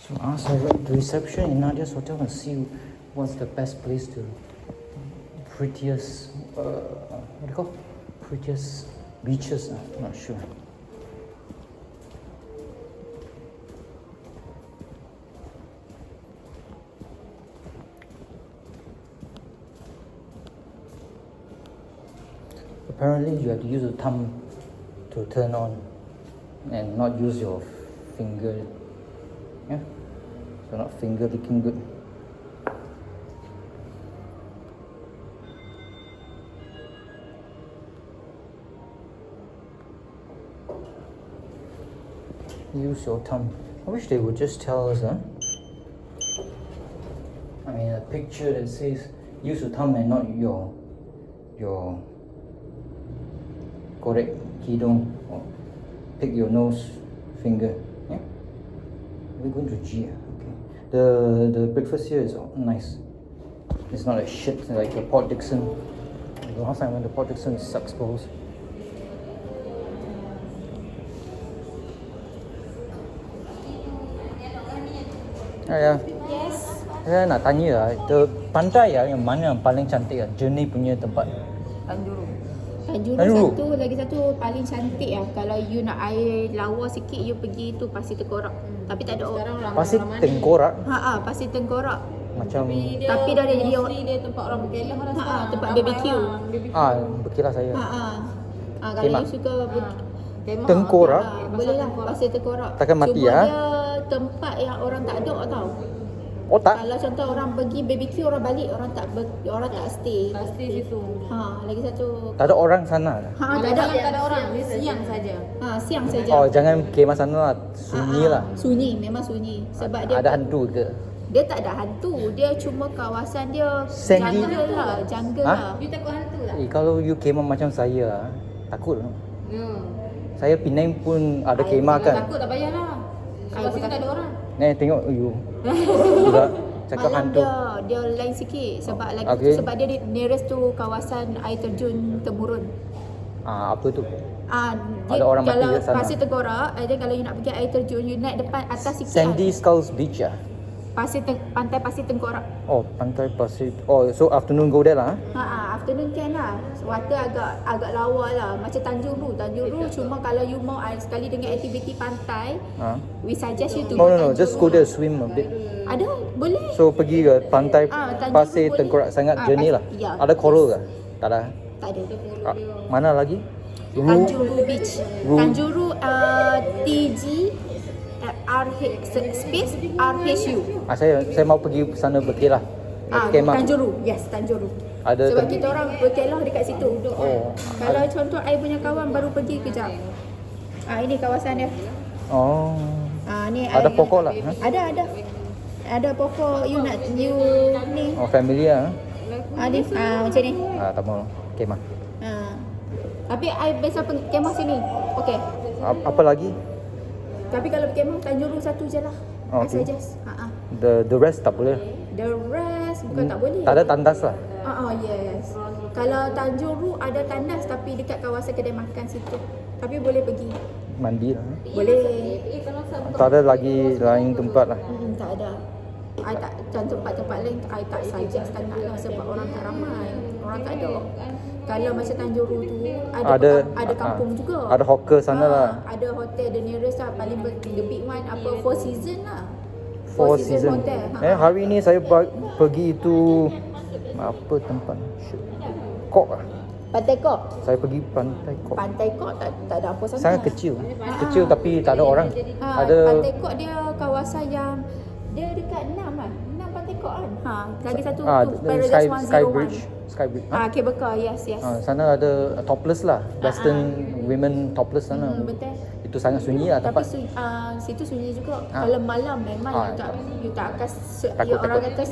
Ask the reception in Nadia's hotel and see what's the best place to prettiest what do you call prettiest beaches. I'm not sure. Apparently you have to use the thumb to turn on and not use your finger. Yeah, so not finger looking good. Use your thumb. I wish they would just tell us, I mean, a picture that says use your thumb and not your korek hidung or pick your nose finger. Yeah. We're going to G. Okay. The breakfast here is nice. It's not like shit like the Port Dickson. The last time I went to Port Dickson, it sucks balls. Ya. Yes. Saya nak tanya pantai yang mana yang paling cantik Journey punya tempat? Tanjuru Tanjuru. lagi satu paling cantik kalau you nak air lawa sikit you pergi tu Pasir Tengkorak. Tapi tak ada orang. Pasir Tengkorak. Pasir Tengkorak. Macam tapi dah jadi dia tempat orang berkelah lah. Tempat BBQ. berkilah saya. Kalau Kemak. you suka Tengkorak. boleh lah Pasir Tengkorak. Takkan mati Cuma dia tempat yang orang tak ada tau. Oh tak? Kalau contoh orang pergi BBQ orang balik orang tak stay. Tak stay situ. Lagi satu. Tak ada orang sana. Tak ada orang. Dia siang saja. Siang saja. Oh, jangan kemah sana lah. Sunyi lah. Sunyi, memang sunyi. Sebab dia Ada hantu ke? Dia tak ada hantu. Dia cuma kawasan dia Sandy. jungle lah. You takut hantu tak? Kalau you kemah macam saya, takut. Ya. Saya Penang pun ada kemah kan. Takut tak payahlah. Sebab situ tak ada orang. Tengok you. Juga cakap Malam hantu. dia lain sikit sebab lagi Okay. sebab dia nearest tu kawasan air terjun Temurun. Apa tu? Dia, Ada orang mati kalau kat sana. Pasir Tengkorak, kalau you nak pergi air terjun, you naik depan atas sikit. Sandy Skulls Beach ya? Pantai Pasir Tengkorak. Oh, pantai Pasir. Oh, so afternoon go there lah. Afternoon can lah. Water agak lawa lah. Macam Tanjuru cuma kalau you mau sekali dengan aktiviti pantai, we suggest you to go No, Tanjuru just go there lah. swim a bit. Ada, boleh. So pergi ke pantai Tanjuru Pasir boleh. Tengkorak sangat journey lah. Ya. Ada coral ke? Tak ada. Tak ada. Mana lagi? Tanjuru Beach. Ru. Tanjuru TG space RHU. Saya mau pergi sana berkelah. Kemah. Tanjuru. Yes, Tanjuru. Ada Sebab kita orang berkelah dekat situ. Oh. Kalau contoh I punya kawan baru pergi kejap. Ini kawasan dia. Oh. Ni Ada pokok lah. Ada pokok you ni. Oh, family lah. Ni macam ni. Tak mau kemah. Tapi I biasa kemah sini. Okey. Apa lagi? Tapi kalau kemah Tanjuru satu je lah. I Okay. suggest. The rest tak boleh. The rest bukan tak boleh. Tak ada tandas lah. Yes. Kalau Tanjuru ada tandas tapi dekat kawasan kedai makan situ. Tapi boleh pergi. Mandi lah. Boleh. Kalau sama Tak ada lagi lain tempat lah. Tak ada. I tak tempat-tempat lain I tak suggest tak nak lah sebab orang tak ramai. Orang tak ada. Kalau macam Tanjuru tu ada kampung juga. Ada hawker sana lah. Ada hotel the nearest lah paling the big one Four Seasons lah. Four Seasons. Hotel. Hari ni saya pergi itu apa tempat? Kok lah. Pantai Kok. Saya pergi pantai Kok. Pantai Kok tak ada apa sangat. Sangat kecil. Kecil tapi tak ada orang. Ada Pantai Kok dia kawasan yang dia dekat 6 kan. 6 Pantai Kok kan. Lagi satu tu Paradise 101. Skybridge. Cable car, yes. Sana ada topless lah. Western women topless sana. Betul. Itu sangat sunyi lah Tapi tempat. situ sunyi juga. Kalau malam memang you tak akan orang kata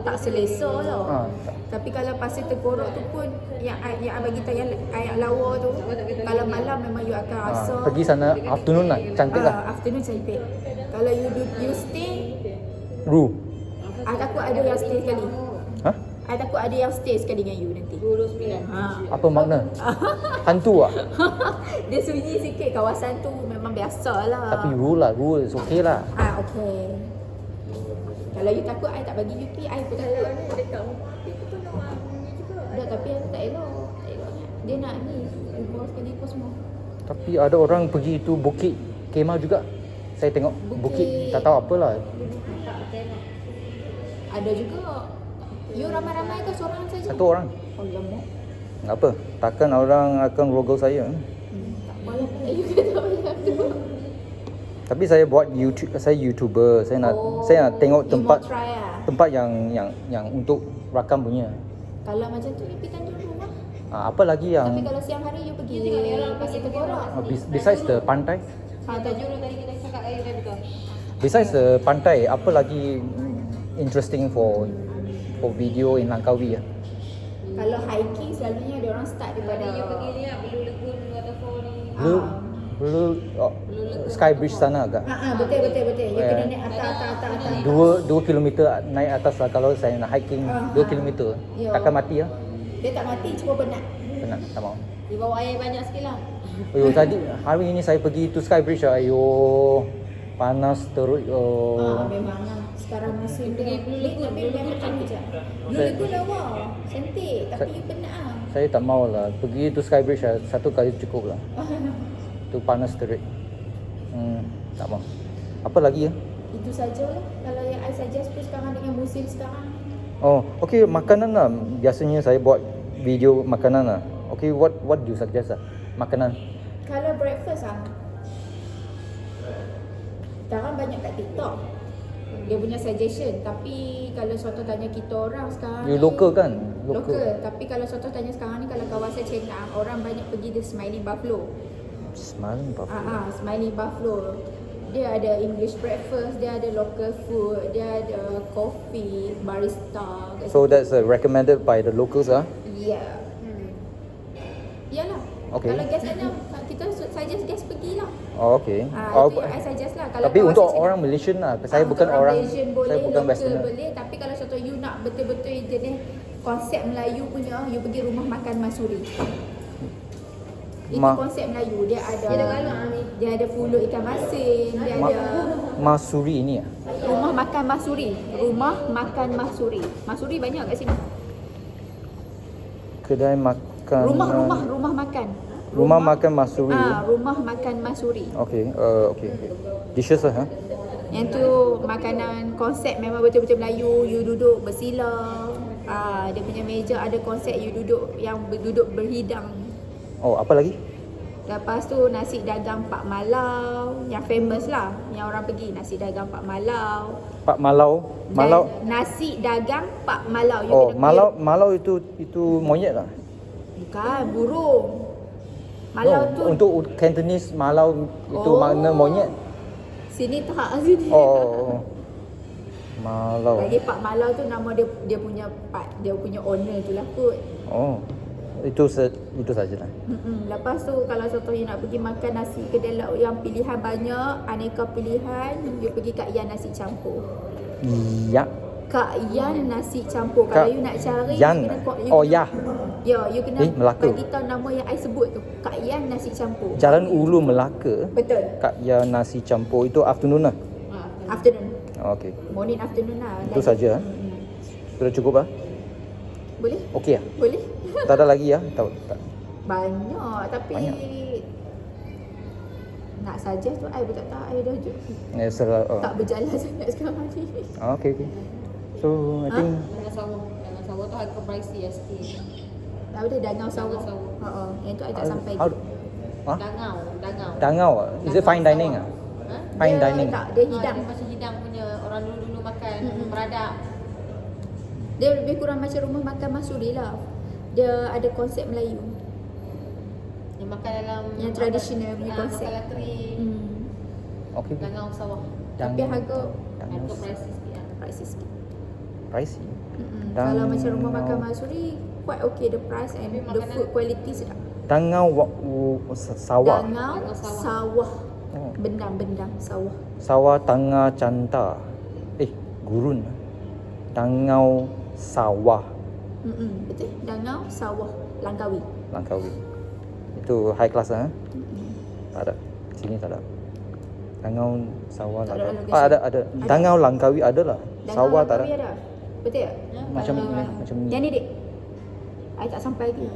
tak selesa lah. Tapi kalau Pasir Tengkorak tu pun yang bagi tahu yang air lawa tu, kalau malam memang you akan rasa Pergi sana afternoon lah. Cantik lah. afternoon cantik. Kalau you stay, Ru. I takut ada yang stay sekali. Hah? I takut ada yang stay sekali dengan you nanti. 29. Apa makna? Hantu ah. Dia sunyi sikit, kawasan tu memang biasa lah. Tapi rule lah, rule is okay lah. Okay. Kalau you takut, I tak bagi you pergi, I pun takut. Dekat Mukti tu tolong ni juga. Dah, tapi aku tak elok. Tak elok sangat. Dia nak ni, umur sekali pun semua. Tapi ada orang pergi tu Bukit Kemah juga. Saya tengok Bukit tak tahu apalah. Tak tengok. Ada juga. You ramai-ramai ke seorang saja? Satu orang. Oh, lama. Tak apa. Takkan orang akan rogol saya. Tak apalah. You kata macam tu. Tapi saya buat YouTube, saya YouTuber. Saya nak tengok you tempat mau try lah. tempat yang untuk rakam punya. Kalau macam tu, you pergi Tanjung Rumah. Apa lagi Tapi yang kalau siang hari, you pergi Kita tengok orang Pasir pergi Tegorak. besides the pantai? Tajurul tadi kita cakap air tadi tu. Besides the pantai, apa lagi interesting for video in Langkawi ya? Kalau hiking, selalunya dia orang start daripada You pergi ni lah, Blue Lagoon waterfall ni. Blue Sky Bridge sana agak. Betul. You kena naik atas. 2 kilometer naik atas lah kalau saya nak hiking 2 kilometer. Ya. Takkan mati ya? Dia tak mati, cuma penat. Penat, tak mau. Dia bawa air banyak sikit lah. Ayo tadi hari ini saya pergi to Sky Bridge ayo panas teruk. Memang lah. Sekarang musim dia. Blue Lagoon, Tapi memang tak hujan. Blue Lagoon lawa. Cantik. Tapi you penat lah. Saya tak mau lah pergi to Sky Bridge satu kali cukup lah. Tu panas terik. Tak mau. Apa lagi ya? Itu sajalah. Kalau yang I suggest pun sekarang dengan musim sekarang. Oh, okay, makanan lah. Biasanya saya buat video makanan lah. Okay, what do you suggest lah? Makanan. Kalau breakfast lah, sekarang banyak kat TikTok dia punya suggestion. Tapi kalau contoh tanya kita orang sekarang You ni, local kan? Local. Tapi kalau contoh tanya sekarang ni, kalau kawasan Chenang, orang banyak pergi the Smiling Buffalo. Smiling Buffalo. Smiling Buffalo. Dia ada English breakfast, dia ada local food, dia ada coffee, barista. So that's recommended by the locals ah? Yeah. Yalah. Okay. Kalau guest ada, kita suggest guest pergilah. Oh, okay. Itu yang I suggest lah. Kalau Tapi kawasan untuk Chenang, orang Malaysian lah. Saya bukan untuk orang Malaysian boleh, saya bukan local westerner. boleh. Tapi kalau contoh you nak betul-betul jenis konsep Melayu punya, you pergi rumah makan Masuri. Itu konsep Melayu. Dia ada dia ada pulut ikan masin, dia ada Masuri ini ah. rumah makan Masuri. Rumah makan Masuri. Masuri banyak kat sini. Kedai makan. Rumah makan. Rumah makan Masuri. Rumah makan Masuri. Okay. Okay. Dishes lah ha. Yang tu makanan konsep memang betul-betul Melayu. You duduk bersila. Dia punya meja ada konsep you duduk yang duduk berhidang. Oh, apa lagi? Lepas tu nasi dagang Pak Malau yang famous lah, yang orang pergi nasi dagang Pak Malau. Pak Malau. Malau. Dan nasi dagang Pak Malau. You Oh, kena Malau itu monyet lah. Bukan, burung. Malau tu Untuk Cantonese Malau itu makna monyet. sini tak sini. Oh. Malau. Lagi Pak Malau tu nama dia punya owner tu lah kot. Oh. Itu sajalah. Lepas tu kalau contoh you nak pergi makan nasi kedai lauk yang pilihan banyak, aneka pilihan, you pergi Kak Yan nasi campur. Ya. Kak Yan nasi campur. Kalau you nak cari Yan. Ya. Ya, you kena Melaka. bagi tahu nama yang I sebut tu. Kak Yan nasi campur. Jalan Ulu Melaka. Betul. Kak Ya nasi campur itu afternoon lah. Afternoon. Oh, okay. Morning afternoon lah. Itu saja. Sudah cukup ah? Boleh? Okey ah. Boleh? Tak ada lagi ya? Tak. Banyak tapi Banyak. nak suggest tu I pun tak tahu. I dah tak berjalan sangat sekarang ni. Okay. So I think Danau sawah tu harga pricey lah sikit. Tak ada Danau Sawah. Danau Sawah. Yang tu I tak sampai. Dangau. Dangau. Is it fine dining ah? Fine Dia dining. tak, dia hidang. Dia macam hidang punya. Orang dulu-dulu makan peradak. Dia lebih kurang macam rumah makan Masuri lah. Dia ada konsep Melayu. Yang makan dalam Yang traditional punya konsep. Makan latering. Okay. Dangau sawah. Tapi harga Harga pricey sikit lah. pricey sikit. Pricey. Kalau macam rumah makan Masuri, quite okay the price and the food quality sedap. Dangau sawah. Dangau sawah. Bendang sawah. Sawah Tangga Canta. Gurun. Dangau sawah. Betul. Dangau sawah Langkawi. Langkawi. Itu high class ah. Tak ada. Sini tak ada. Dangau sawah Tak lah. ada lah, Ada ada. Dangau Langkawi ada lah. Sawah tak ada. ada. Betul tak? Macam ni. Yang ni dek. I tak sampai lagi.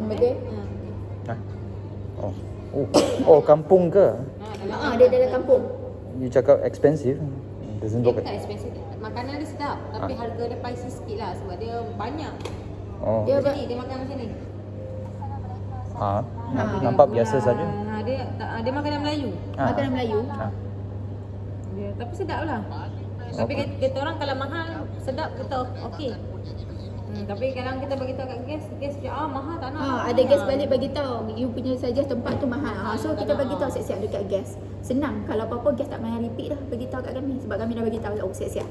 Betul? Ha? Oh. Oh, kampung ke? Dia dalam kampung. You cakap expensive. Doesn't Dia look tak expensive. Makanan dia sedap, tapi harga dia pricey sikit lah sebab dia banyak. Oh. Dia Jadi dia makan macam ni. Nampak biasa saja. Dia makanan Melayu. Makanan Melayu. Dia, tapi sedap lah. Tapi kita orang kalau mahal sedap kita okey. Tapi kadang kita bagi tahu kat gas dia mahal tak nak. Ada gas balik bagi tahu you punya saja tempat tu mahal. So kita bagi tahu siap-siap dekat gas. Senang. Kalau apa-apa gas tak payah repeat dah bagi tahu kat kami sebab kami dah bagi tahu siap-siap.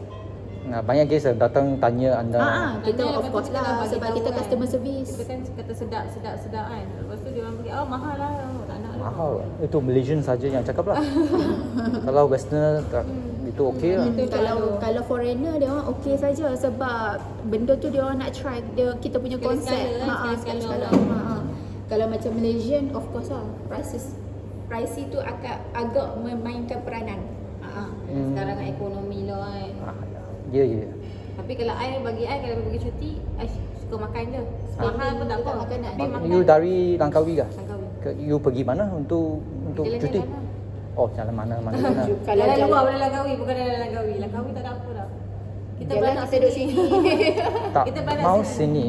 Banyak kes datang tanya anda. Kita Tanya, of course lah bagi sebab tahu kita kan. customer service. Kita kan kata sedap kan. Lepas tu dia orang pergi mahal lah. Tak nak lah. Mahal. Itu Malaysian saja yang cakap lah. Kalau Westerner itu okey lah. Kalau foreigner dia orang okey saja sebab benda tu dia orang nak try kita punya konsep. Sekali-sekala. Kalau macam Malaysian of course lah pricey tu agak memainkan peranan. Sekarang kan ekonomi lah kan. Ya. Tapi kalau kalau pergi cuti, I suka makan je. Mahal pun tak apa. Makanan. Tapi makan. You dari Langkawi kah? Langkawi. You pergi mana untuk Jalan-jalan cuti? lah. Oh, jalan mana? Kalau Dalam jalan luar boleh Langkawi, bukan dalam Langkawi. Langkawi tak ada apa dah. Kita jalan beranak kita duduk sini. Tak Kita beranak mau sini. sini.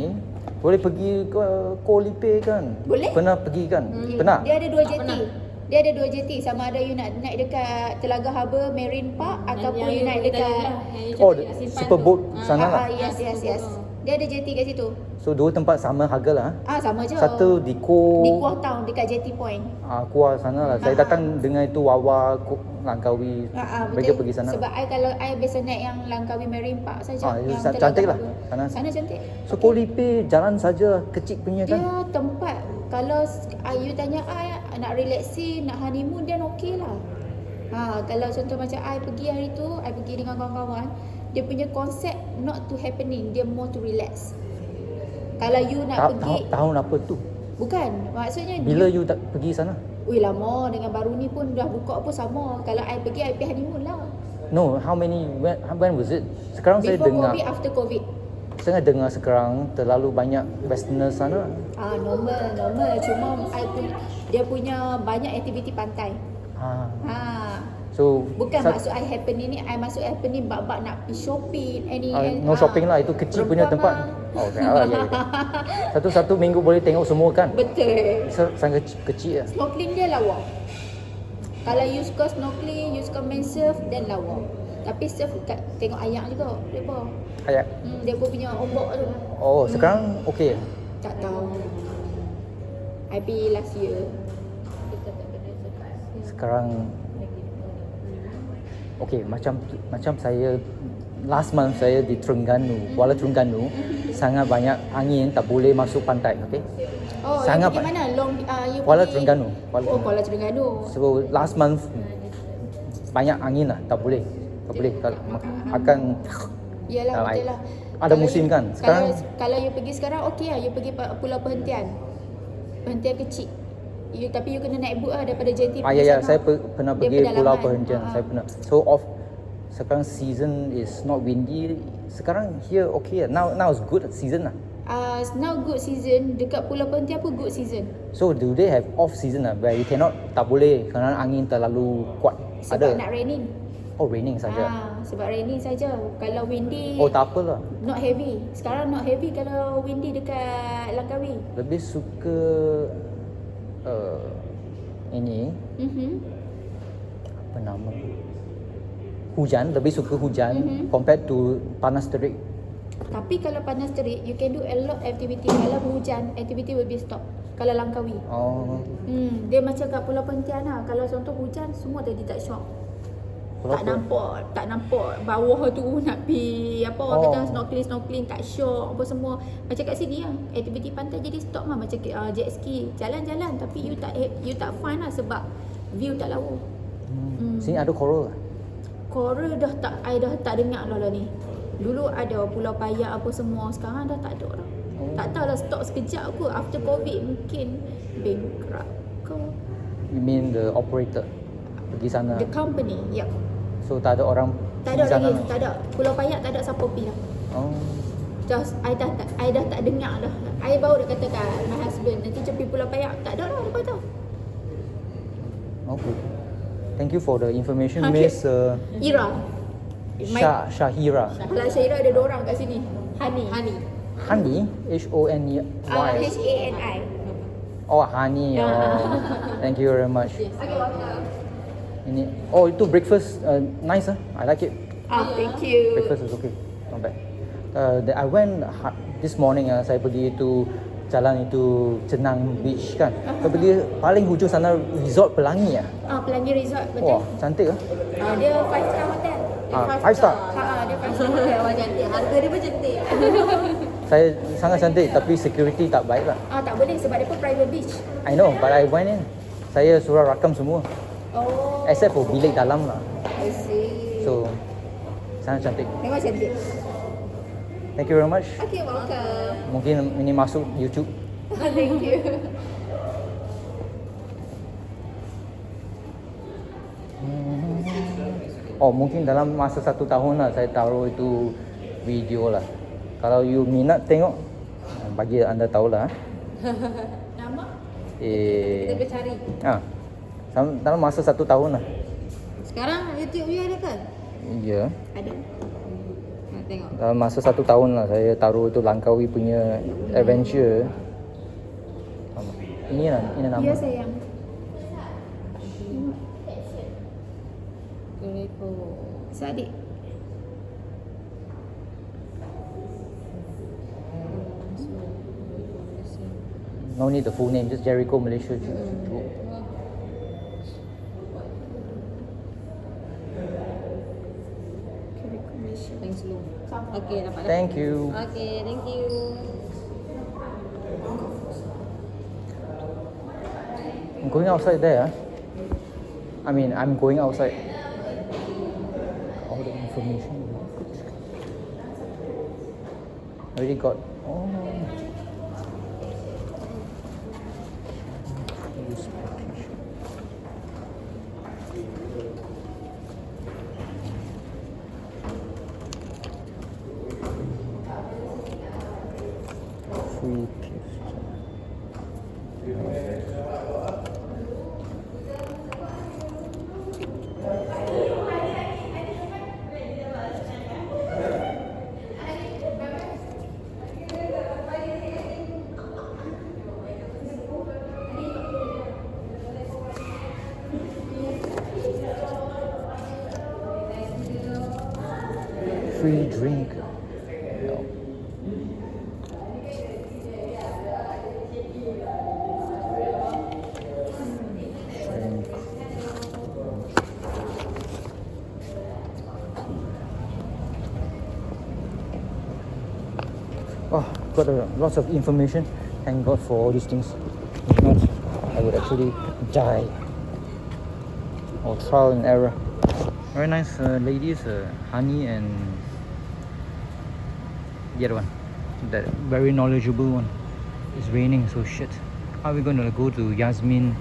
Boleh pergi ke Koh Lipe kan? Boleh. Pernah pergi kan? Pernah? Dia ada dua Tak jeti. pernah. Dia ada dua jeti sama ada you nak naik dekat Telaga Harbour Marine Park ataupun you naik dekat Oh, superboat sana lah. yes. Dia ada jeti kat situ. So dua tempat sama harga lah. Sama je. Satu di Koh di Kuah Town dekat Jetty Point. Kuah sana lah. Saya datang dengan itu Wawa Langkawi. Mereka pergi sana. Sebab kalau I biasa naik yang Langkawi Marine Park saja. Yang cantik Telaga lah. Harbour. Sana cantik. So Koh Lipe jalan saja kecil punya kan? Dia tempat kalau you tanya I nak relaxing, nak honeymoon then okey lah. Kalau contoh macam I pergi hari tu, I pergi dengan kawan-kawan, dia punya konsep not to happening, dia more to relax. Kalau you nak pergi Tahun apa tu? bukan, maksudnya Bila you tak pergi sana? lama dengan baru ni pun dah buka pun sama. Kalau I pergi honeymoon lah. No, when was it? Sekarang saya Before dengar. COVID, after COVID. Saya dengar sekarang terlalu banyak Westerner sana. Normal. Cuma dia punya banyak aktiviti pantai. So Bukan maksud I happening ni, I maksud happening bab-bab nak pergi shopping, no shopping lah, itu kecil punya tempat. Oh, ya. Satu minggu boleh tengok semua kan? Betul. Sangat kecil lah. Snorkeling dia lawa. Kalau you suka snorkeling, you suka main surf, then lawa. Tapi surf tengok ayak juga, depa. Ayak. Dia pun punya ombak tu. Oh, sekarang okey. Tak tahu. I pergi last year. Sekarang okey, macam saya last month saya di Kuala Terengganu, sangat banyak angin, tak boleh masuk pantai, okey? Sangat pergi mana? You Kuala pergi Terengganu. Kuala Terengganu. So last month banyak angin lah, tak boleh kalau akan Yalah, betul lah. Ada musim kan? Sekarang kalau you pergi sekarang okey lah, you pergi pulau perhentian kecil. Tapi you kena naik boat lah daripada jetty. ya, saya pernah pergi Pulau Perhentian. Saya pernah. So sekarang season is not windy. Sekarang here okay lah. Now is good season lah. Now good season. Dekat Pulau Perhentian pun good season. So do they have off season lah where you tak boleh kerana angin terlalu kuat? Sebab nak raining. Oh, raining saja. Sebab raining saja. Kalau windy tak apalah. not heavy. Sekarang not heavy kalau windy dekat Langkawi. Lebih suka ini apa nama? Hujan, lebih suka hujan compared to panas terik. Tapi kalau panas terik, you can do a lot activity. Kalau hujan, activity will be stop. Kalau Langkawi. Dia macam kat Pulau Perhentian lah. Kalau contoh hujan, semua jadi tak syok. Tak nampak bawah tu nak pergi kita snorkeling tak syok apa semua. Macam kat sini lah, aktiviti pantai jadi stop lah. Macam jet ski, jalan-jalan tapi you tak fun lah sebab view tak lawa. Sini ada coral lah. Coral I dah tak dengar lah ni. Dulu ada Pulau Payak apa semua, sekarang dah tak ada dah. Tak tahu lah, stop sekejap ke after COVID mungkin bankrupt ke. You mean the operator? pergi sana. The company, yep. So tak ada orang Tak ada pergi sana lagi, tak ada. Pulau Payak tak ada siapa pergi dah. Oh. Just, I dah tak dengar dah. I baru dah kata kat my husband, nanti pergi Pulau Payak. Tak ada lah, lepas tu. Okay. Thank you for the information, Okay. Miss Ira. Shahira. Kalau Syahira ada 2 orang kat sini. Hani. Hani, H-O-N-Y. H-A-N-I. Oh, Hani. Oh. Thank you very much. Okay, welcome. Ini, oh itu breakfast nice I like it. Thank you. Breakfast is okay, not bad. I went this morning saya pergi itu jalan itu Cenang Beach kan. Saya pergi paling hujung sana Resort Pelangi Pelangi Resort, betul. Wah, cantik Dia 5-star hotel. 5 star. Dia 5-star hotel. Awak cantik. Harga dia pun cantik. Saya sangat cantik tapi security tak baik lah. Tak boleh sebab dia pun private beach. I know, but I went in. Saya suruh rakam semua. Oh, Except for bilik dalam lah. I see. So, sangat cantik. Tengok cantik. Thank you very much. Okay, welcome. Mungkin ini masuk YouTube. Thank you. Oh, mungkin dalam masa 1 tahun lah saya taruh itu video lah. Kalau you minat tengok, bagi anda tahulah. Nama? Kita boleh cari. Dalam masa 1 tahun lah. Sekarang YouTube you ada ke? Ya. Ada. Tengok. Dalam masa 1 tahun lah saya taruh itu Langkawi punya adventure. Ini nama. Ya, sayang. Jericho. Sadik. No need the full name, just Jericho Malaysia. Thanks Lu. Okay, dapat dah. Thank you. Okay, thank you. I'm going outside there. I mean, I'm going outside. All the information. Already got. Oh. Free gift. Free drink. No. Drink. Oh, got lots of information. Thank God for all these things. If not, I would actually die. Or trial and error. Very nice ladies, Hani and the other one, that very knowledgeable one. It's raining, so shit. How are we going to go to Yasmin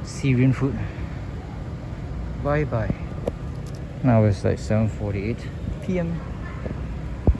Syrian food? Bye bye. Now it's like 7:48 p.m.